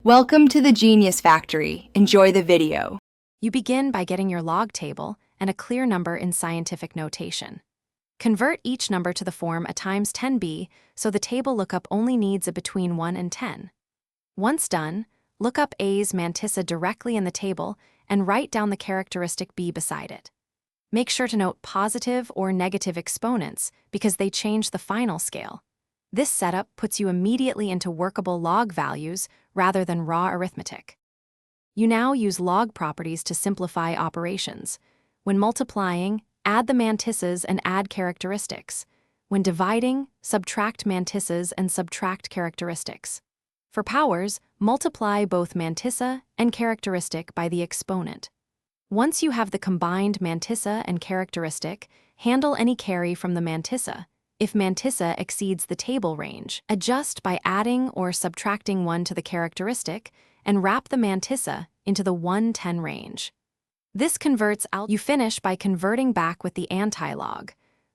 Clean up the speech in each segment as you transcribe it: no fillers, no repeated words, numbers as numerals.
Welcome to the Genius Factory. Enjoy the video. You begin by getting your log table and a clear number in scientific notation. Convert each number to the form a times 10b so the table lookup only needs a between 1 and 10. Once done, look up A's mantissa directly in the table and write down the characteristic b beside it. Make sure to note positive or negative exponents because they change the final scale. This setup puts you immediately into workable log values rather than raw arithmetic. You now use log properties to simplify operations. When multiplying, add the mantissas and add characteristics. When dividing, subtract mantissas and subtract characteristics. For powers, multiply both mantissa and characteristic by the exponent. Once you have the combined mantissa and characteristic, handle any carry from the mantissa. If mantissa exceeds the table range, adjust by adding or subtracting 1 to the characteristic and wrap the mantissa into the 1-10 range. This converts out. You finish by converting back with the antilog.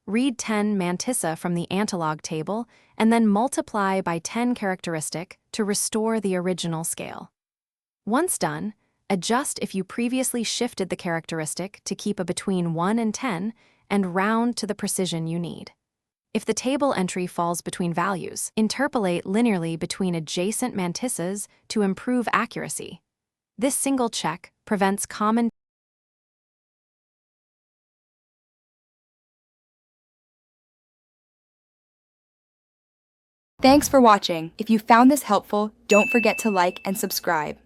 Read 10 mantissa from the antilog table and then multiply by 10 characteristic to restore the original scale. Once done, adjust if you previously shifted the characteristic to keep a between 1 and 10 and round to the precision you need. If the table entry falls between values, interpolate linearly between adjacent mantissas to improve accuracy. This single check prevents common. Thanks for watching. If you found this helpful, don't forget to like and subscribe.